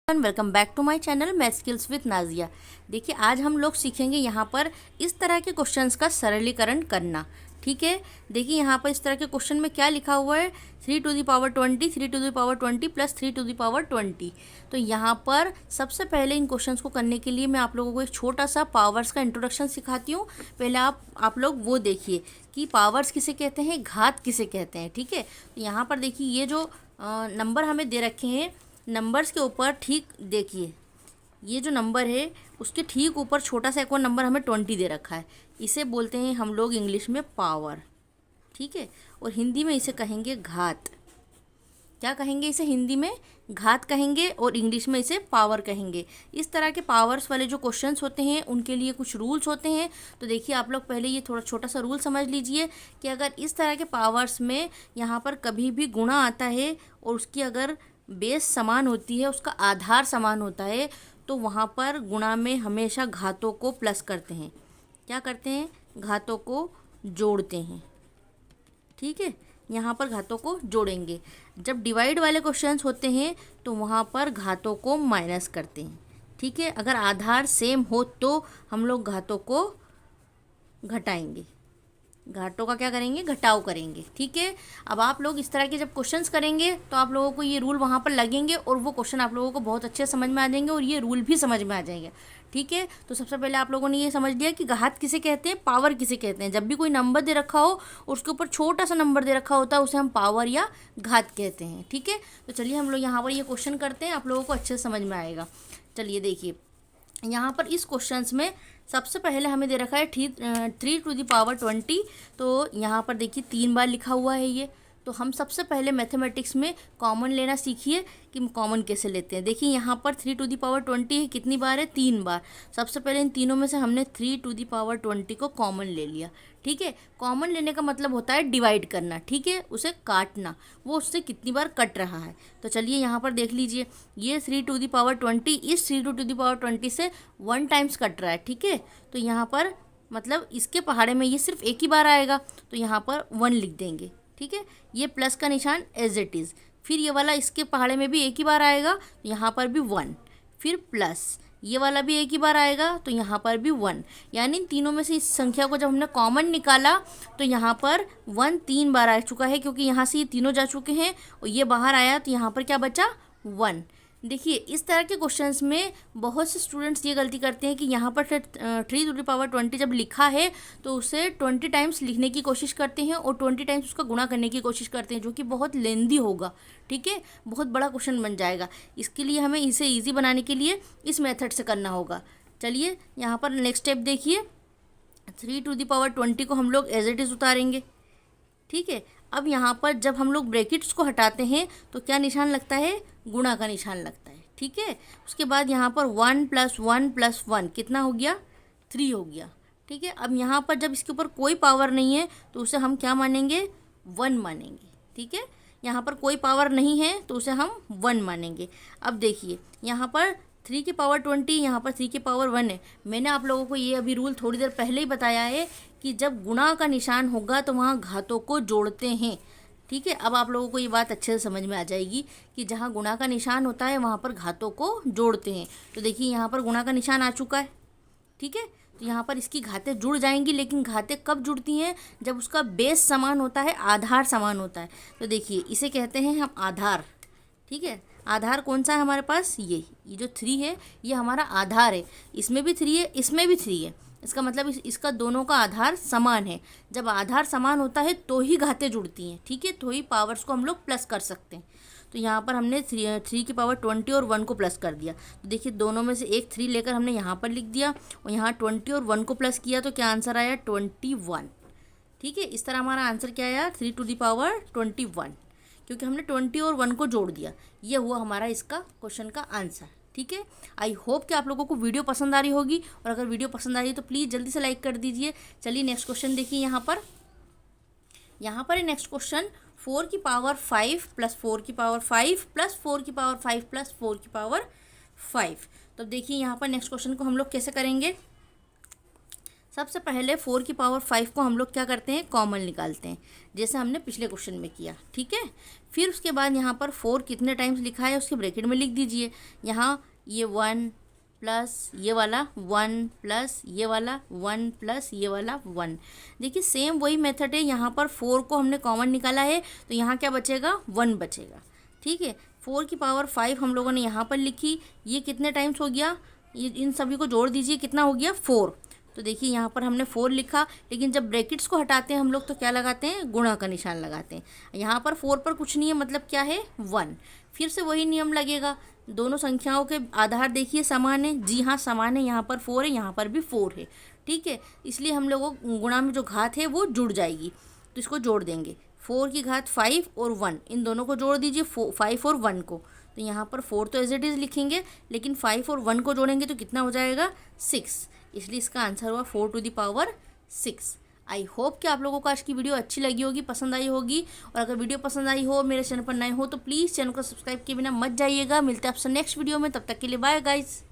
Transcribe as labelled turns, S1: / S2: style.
S1: Welcome back to my channel Math Skills with Nazia. देखिए आज हम लोग सीखेंगे यहाँ पर इस तरह के क्वेश्चंस का सरलीकरण करना। ठीक है, देखिए यहाँ पर इस तरह के क्वेश्चन में क्या लिखा हुआ है, 3 to the power 20, 3 to the power 20 plus 3 to the power 20। तो यहाँ पर सबसे पहले इन क्वेश्चंस को करने के लिए मैं आप लोगों को एक छोटा सा पावर्स का इंट्रोडक्शन सिखाती हूँ। पहले आप लोग वो देखिए कि पावर्स किसे कहते हैं, घात किसे कहते हैं। ठीक है, तो यहाँ पर देखिए ये जो नंबर हमें दे रखे हैं, नंबर्स के ऊपर ठीक देखिए, ये जो नंबर है उसके ठीक ऊपर छोटा सा एक और नंबर हमें 20 दे रखा है। इसे बोलते हैं हम लोग इंग्लिश में पावर। ठीक है, और हिंदी में इसे कहेंगे घात। क्या कहेंगे इसे? हिंदी में घात कहेंगे और इंग्लिश में इसे पावर कहेंगे। इस तरह के पावर्स वाले जो क्वेश्चंस होते हैं उनके लिए कुछ रूल्स होते हैं। तो देखिए आप लोग पहले ये थोड़ा छोटा सा रूल समझ लीजिए कि अगर इस तरह के पावर्स में यहाँ पर कभी भी गुणा आता है और उसकी अगर बेस समान होती है, उसका आधार समान होता है, तो वहाँ पर गुणा में हमेशा घातों को प्लस करते हैं। क्या करते हैं? घातों को जोड़ते हैं। ठीक है, यहाँ पर घातों को जोड़ेंगे। जब डिवाइड वाले क्वेश्चंस होते हैं तो वहाँ पर घातों को माइनस करते हैं। ठीक है, अगर आधार सेम हो तो हम लोग घातों को घटाएंगे, घाटों का क्या करेंगे? घटाव करेंगे। ठीक है, अब आप लोग इस तरह के जब क्वेश्चंस करेंगे तो आप लोगों को ये रूल वहाँ पर लगेंगे और वो क्वेश्चन आप लोगों को बहुत अच्छे समझ में आ जाएंगे और ये रूल भी समझ में आ जाएंगे। ठीक है, तो सबसे पहले आप लोगों ने ये समझ लिया कि घात किसे कहते हैं, पावर किसे कहते हैं। जब भी कोई नंबर दे रखा हो और उसके ऊपर छोटा सा नंबर दे रखा होता है उसे हम पावर या घात कहते हैं। ठीक है, तो चलिए हम लोग यहाँ पर ये क्वेश्चन करते हैं, आप लोगों को अच्छे से समझ में आएगा। चलिए देखिए, यहाँ पर इस क्वेश्चंस में सबसे पहले हमें दे रखा है 3 टू द पावर 20। तो यहाँ पर देखिए 3 बार लिखा हुआ है ये। तो हम सबसे पहले मैथमेटिक्स में कॉमन लेना सीखिए कि कॉमन कैसे लेते हैं। देखिए यहाँ पर 3 टू द पावर 20 है, कितनी बार है? 3 बार। सबसे पहले इन तीनों में से हमने 3 टू द पावर 20 को कॉमन ले लिया। ठीक है, कॉमन लेने का मतलब होता है डिवाइड करना। ठीक है, उसे काटना, वो उससे कितनी बार कट रहा है। तो चलिए यहाँ पर देख लीजिए, ये 3 टू द पावर 20 इस 3 टू द पावर 20 से 1 टाइम्स कट रहा है। ठीक है, तो यहाँ पर मतलब इसके पहाड़े में ये सिर्फ एक ही बार आएगा, तो यहाँ पर 1 लिख देंगे। ठीक है, ये प्लस का निशान एज इट इज़। फिर ये वाला इसके पहाड़े में भी एक ही बार आएगा, तो यहाँ पर भी 1। फिर प्लस ये वाला भी एक ही बार आएगा, तो यहाँ पर भी 1। यानी इन तीनों में से इस संख्या को जब हमने कॉमन निकाला तो यहाँ पर 1 3 बार आ चुका है, क्योंकि यहाँ से ये तीनों जा चुके हैं और ये बाहर आया, तो यहाँ पर क्या बचा? 1। देखिए इस तरह के क्वेश्चंस में बहुत से स्टूडेंट्स ये गलती करते हैं कि यहाँ पर 3 टू द पावर 20 जब लिखा है तो उसे 20 टाइम्स लिखने की कोशिश करते हैं और 20 टाइम्स उसका गुणा करने की कोशिश करते हैं, जो कि बहुत लेंदी होगा। ठीक है, बहुत बड़ा क्वेश्चन बन जाएगा। इसके लिए हमें इसे ईजी बनाने के लिए इस मेथड से करना होगा। चलिए यहाँ पर नेक्स्ट स्टेप देखिए, 3 टू द पावर 20 को हम लोग एज इट इज़ उतारेंगे। ठीक है, अब यहाँ पर जब हम लोग ब्रैकेट्स को हटाते हैं तो क्या निशान लगता है? गुणा का निशान लगता है। ठीक है, उसके बाद यहाँ पर 1 + 1 + 1 कितना हो गया? 3 हो गया। ठीक है, अब यहाँ पर जब इसके ऊपर कोई पावर नहीं है तो उसे हम क्या मानेंगे? 1 मानेंगे। ठीक है, यहाँ पर कोई पावर नहीं है तो उसे हम 1 मानेंगे। अब देखिए यहाँ पर 3 की पावर 20, यहाँ पर 3 की पावर 1 है। मैंने आप लोगों को ये अभी रूल थोड़ी देर पहले ही बताया है कि जब गुणा का निशान होगा तो वहाँ घातों को जोड़ते हैं। ठीक है, अब आप लोगों को ये बात अच्छे से समझ में आ जाएगी कि जहाँ गुणा का निशान होता है वहाँ पर घातों को जोड़ते हैं। तो देखिए यहाँ पर गुणा का निशान आ चुका है। ठीक है, तो यहाँ पर इसकी घातें जुड़ जाएंगी, लेकिन घातें कब जुड़ती हैं? जब उसका बेस समान होता है, आधार समान होता है। तो देखिए इसे कहते हैं हम आधार। ठीक है, आधार कौन सा है हमारे पास? ये जो 3 है ये हमारा आधार है। इसमें भी 3 है, इसमें भी 3 है। इसका मतलब इसका दोनों का आधार समान है। जब आधार समान होता है तो ही घातें जुड़ती हैं। ठीक है, तो ही पावर्स को हम लोग प्लस कर सकते हैं। तो यहाँ पर हमने 3 की पावर 20 और 1 को प्लस कर दिया। तो देखिए दोनों में से एक 3 लेकर हमने यहाँ पर लिख दिया और यहाँ 20 और 1 को प्लस किया, तो क्या आंसर आया? 21। ठीक है, इस तरह हमारा आंसर क्या आया? 3 टू द पावर 21, क्योंकि हमने 20 और 1 को जोड़ दिया। ये हुआ हमारा इसका क्वेश्चन का आंसर। ठीक है, आई होप कि आप लोगों को वीडियो पसंद आ रही होगी, और अगर वीडियो पसंद आ रही है तो प्लीज़ जल्दी से लाइक कर दीजिए। चलिए नेक्स्ट क्वेश्चन देखिए, यहाँ पर है नेक्स्ट क्वेश्चन, 4 की पावर 5 + 4 की पावर 5 + 4 की पावर 5 + 4 की पावर 5। तो देखिए यहाँ पर नेक्स्ट क्वेश्चन को हम लोग कैसे करेंगे। सबसे पहले 4 की पावर 5 को हम लोग क्या करते हैं, कॉमन निकालते हैं, जैसे हमने पिछले क्वेश्चन में किया। ठीक है, फिर उसके बाद यहाँ पर 4 कितने टाइम्स लिखा है उसके ब्रैकेट में लिख दीजिए। यहाँ ये 1 प्लस ये वाला 1 प्लस ये वाला 1 प्लस ये वाला 1। देखिए सेम वही मेथड है, यहाँ पर 4 को हमने कॉमन निकाला है तो यहाँ क्या बचेगा, 1 बचेगा। ठीक है, 4 की पावर 5 हम लोगों ने यहाँ पर लिखी, ये कितने टाइम्स हो गया, ये इन सभी को जोड़ दीजिए, कितना हो गया 4। तो देखिए यहाँ पर हमने 4 लिखा, लेकिन जब ब्रैकेट्स को हटाते हैं हम लोग तो क्या लगाते हैं, गुणा का निशान लगाते हैं। यहाँ पर 4 पर कुछ नहीं है, मतलब क्या है 1। फिर से वही नियम लगेगा, दोनों संख्याओं के आधार देखिए समान है, जी हाँ समान है, यहाँ पर 4 है, यहाँ पर भी 4 है। ठीक है, इसलिए हम लोगों गुणा में जो घात है वो जुड़ जाएगी, तो इसको जोड़ देंगे। 4 की घात 5 और 1, इन दोनों को जोड़ दीजिए, 5 और 1 को। तो यहाँ पर 4 तो एज इट इज़ लिखेंगे, लेकिन 5 और 1 को जोड़ेंगे तो कितना हो जाएगा, 6। इसलिए इसका आंसर हुआ 4 to the power 6। I hope कि आप लोगों को आज की वीडियो अच्छी लगी होगी, पसंद आई होगी। और अगर वीडियो पसंद आई हो, मेरे चैनल पर नए हो तो प्लीज़ चैनल को सब्सक्राइब किए बिना मत जाइएगा। मिलते हैं आपसे नेक्स्ट वीडियो में, तब तक के लिए बाय गाइस।